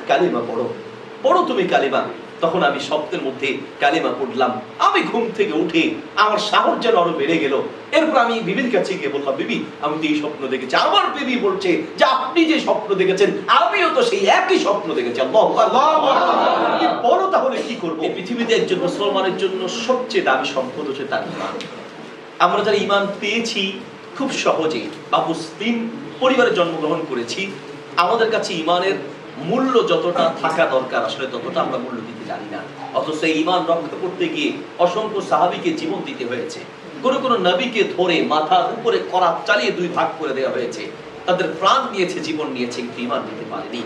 কালিমা পড়ো, পড়ো তুমি কালিমা। তখন আমি স্বপ্নের মধ্যে কালিমা পড়লাম। আমি ঘুম থেকে উঠে আমার সাহস যেন আরো বেড়ে গেল। এরপর আমি বিবির কাছে গিয়ে বললাম, বিবি আমি তো এই স্বপ্ন দেখেছি। আমার বিবি বলছে যে আপনি যে স্বপ্ন দেখেছেন আমিও তো সেই একই স্বপ্ন দেখেছি। বলো তাহলে কি করবো? পৃথিবীতে একজন মুসলমানের জন্য সবচেয়ে দামি সম্পদ হচ্ছে তার ঈমান। আমরা যারা ঈমান পেয়েছি খুব সহজে বা মুসলিম পরিবারে জন্মগ্রহণ করেছি, আমাদের কাছে ঈমানের মূল্য যতটা থাকা দরকার আসলে ততটা আমরা মূল্য দিতে জানি না। অথচ ঈমান রক্ষা করতে গিয়ে অসংখ্য সাহাবীকে জীবন দিতে হয়েছে। কোন কোন নবীকে ধরে মাথার উপরে করাত চালিয়ে দুই ভাগ করে দেওয়া হয়েছে। তাদের প্রাণ দিয়েছে, জীবন নিয়েছে, কিন্তু ঈমান দিতে পারেনি।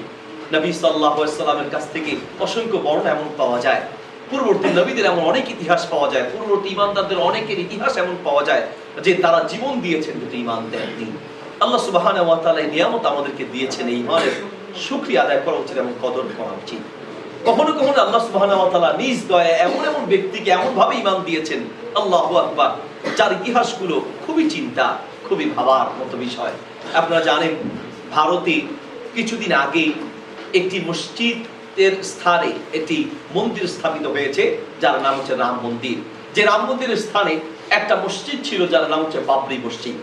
নবী সাল্লাল্লাহু আলাইহি ওয়াসাল্লামের কাছ থেকে অসংখ্য বর্ণনা এমন পাওয়া যায়, পূর্ববর্তী নবীদের এমন অনেক ইতিহাস পাওয়া যায়, পূর্ববর্তী ঈমানদারদের অনেকের ইতিহাস এমন পাওয়া যায় যে তারা জীবন দিয়েছেন কিন্তু ঈমান দেননি। আল্লাহ সুবহানাহু ওয়া তাআলা এই নিয়ামত আমাদেরকে দিয়েছেন, এই ঈমানের শুকরিয়া আদায় করা উচিত এবং কদর করা উচিত। কখনো কখনো আল্লাহ সুবহানাহু ওয়া তাআলা নিজ দয়ায় এমন এমন ব্যক্তিকে এমন ভাবে ঈমান দিয়েছেন, আল্লাহু আকবার, যার ইতিহাসগুলো খুবই চিন্তা, খুবই ভাবার মতো বিষয়। আপনারা জানেন ভারতে কিছুদিন আগে একটি মসজিদের স্থানে একটি মন্দির স্থাপিত হয়েছে যার নাম হচ্ছে রাম মন্দির। যে রাম মন্দিরের স্থানে একটা মসজিদ ছিল যার নাম হচ্ছে বাবরি মসজিদ।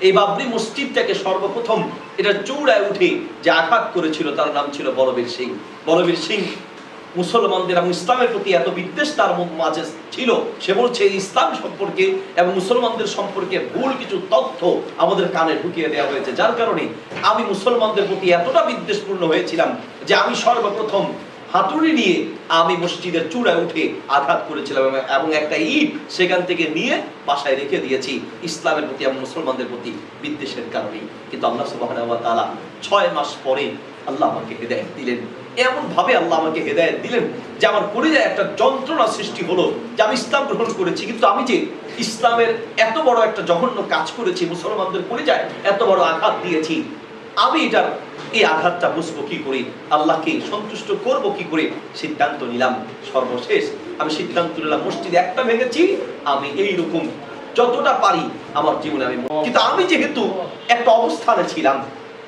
এই বাবরি মসজিদটাকে সর্বপ্রথম এটা চূড়ায় উঠে যে আঘাত করেছিল তার নাম ছিল বলবীর সিং। বলবীর সিং মুসলমানদের এবং ইসলামের প্রতি এত বিদ্বেষ তার মাঝে ছিল, সে বলছে ইসলাম সম্পর্কে এবং মুসলমানদের সম্পর্কে ভুল কিছু তথ্য আমাদের কানে ঢুকিয়ে দেওয়া হয়েছে, যার কারণে আমি মুসলমানদের প্রতি এতটা বিদ্বেষপূর্ণ হয়েছিলাম যে আমি সর্বপ্রথম হাতুড়ি নিয়ে আমি মসজিদের চূড়ায় উঠে আঘাত করেছিলাম এবং একটা ইট সেখান থেকে নিয়ে বাসায় রেখে দিয়েছি ইসলামের প্রতি এবং মুসলমানদের প্রতি বিদ্বেষের কারণে। কিন্তু আল্লাহ সুবহানাহু ওয়া তাআলা 6 মাস পরে আল্লাহ আমাকে হেদায়েত দিলেন। এমন ভাবে আল্লাহ আমাকে হেদায়েত দিলেন যে আমার কলিজায় একটা যন্ত্রণা সৃষ্টি হলো যে আমি ইসলাম গ্রহণ করেছি, কিন্তু আমি যে ইসলামের এত বড় একটা জঘন্য কাজ করেছি, মুসলমানদের কলিজায় এত বড় আঘাত দিয়েছি, আমি এটার এই আঘাতটা বুঝবো কি করে, আল্লাহকে সন্তুষ্ট করব কি করে, সিদ্ধান্ত নিলাম। সর্বশেষ আমি সিদ্ধান্ত নিলাম মসজিদ একটা ভেঙেছি, আমি এইরকম যতটা পারি আমার জীবনে আমি, কিন্তু আমি যেহেতু একটা অবস্থানে ছিলাম,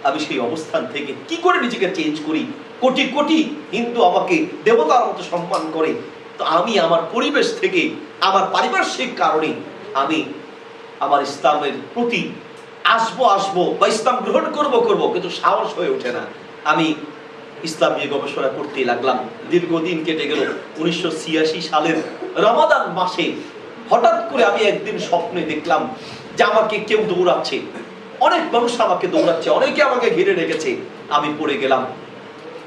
আমি সেই অবস্থান থেকে কি করে নিজেকে চেঞ্জ করি। কোটি কোটি হিন্দু আমাকে দেবতার মতো সম্মান করে, তো আমি আমার পরিবেশ থেকে আমার পারিপার্শ্বিক কারণে আমি আমার ইসলামের প্রতি আসবো বা ইসলাম গ্রহণ করব, কিন্তু সাহস হয়ে ওঠে না। আমি ইসলাম নিয়ে গবেষণা করতে লাগলাম। দীর্ঘদিন কেটে গেল। 1986 সালের রমাদান মাসে হঠাৎ করে আমি একদিন স্বপ্নে দেখলাম যে আমাকে কেউ দৌড়াচ্ছে, অনেক মানুষ আমাকে দৌড়াচ্ছে, অনেকে আমাকে ঘিরে রেখেছে। আমি পড়ে গেলাম,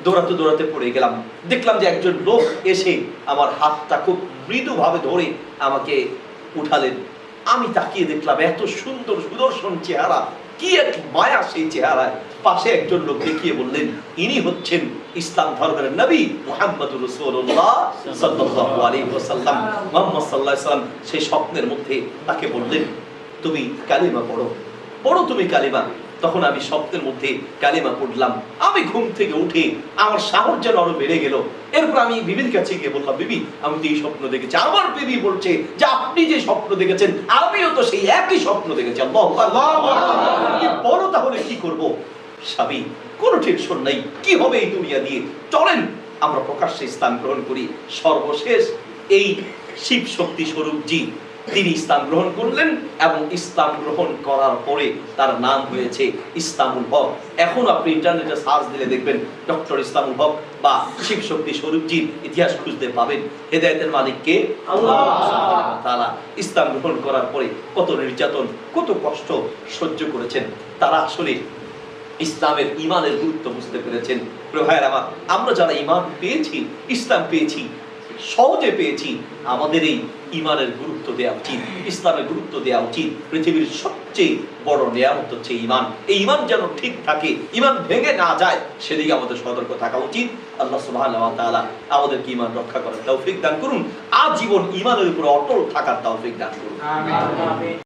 দৌড়াতে দৌড়াতে পড়ে গেলাম। দেখলাম যে একজন লোক এসে আমার হাতটা খুব মৃদুভাবে ধরে আমাকে উঠালেন। আমি তাকিয়ে দেখলাম এত সুন্দর সুদর্শন চেহারা, কি এক মায়া সেই চেহারায়। পাশে একজন লোক দেখিয়ে বললেন ইনি হচ্ছেন ইসলাম ধর্মের নবী মুহাম্মদুর রাসূলুল্লাহ সাল্লাল্লাহু আলাইহি ওয়াসাল্লাম। মুহাম্মদ সাল্লাল্লাহু আলাইহি ওয়াসাল্লাম সেই স্বপ্নের মধ্যে তাকে বললেন তুমি কালিমা পড়ো, পড়ো তুমি কালিমা। তখন আমি স্বপ্নের মধ্যে কালিমা পড়লাম। আমি ঘুম থেকে উঠে আমার সাহস যেন আরো বেড়ে গেল। এরপর আমি বিবির কাছে গিয়ে বললাম, বিবি আমি তো এই স্বপ্ন দেখেছি। আমার বিবি বলছে যে আপনি যে স্বপ্ন দেখেছেন আমিও তো সেই একই স্বপ্ন দেখেছি। বলো তাহলে কি করব? স্বামী কোনো টেনশন নাই, কি হবে এই দুনিয়া দিয়ে, চলেন আমরা প্রকাশ্যে ইসলাম গ্রহণ করি। সর্বশেষ এই শিব শক্তি স্বরূপ জি তিনি ইসলাম গ্রহণ করলেন এবং ইসলাম গ্রহণ করার পরে তার নাম হয়েছে ইসলামুল হক। এখন আপনি ইন্টারনেটে সার্চ দিলে দেখবেন ডক্টর ইসলামুল হক বা শিব শক্তি স্বরূপজির ইতিহাস খুঁজতে পাবেন। হেদায়েতের মালিক কে? আল্লাহ সুবহানাহু ওয়া তাআলা। ইসলাম গ্রহণ করার পরে কত নির্যাতন, কত কষ্ট সহ্য করেছেন তারা, আসলে ইসলামের ঈমানের গুরুত্ব বুঝতে পেরেছেন। প্রিয় ভাইয়েরা আমার, আমরা যারা ঈমান পেয়েছি, ইসলাম পেয়েছি, সহজে পেয়েছি, আমাদের এই ঈমানের গুরুত্ব দেওয়া উচিত, ইসলামের গুরুত্ব দেওয়া উচিত। পৃথিবীর সবচেয়ে বড় নিয়ামত হচ্ছে ঈমান। এই ঈমান যেন ঠিক থাকে, ঈমান ভেঙে না যায়, সেদিকে আমাদের সতর্ক থাকা উচিত। আল্লাহ সুবহানাহু ওয়া তাআলা আমাদেরকে ঈমান রক্ষা করার তৌফিক দান করুন, আজীবন ঈমানের উপর অটল থাকার তৌফিক দান করুন। আমিন।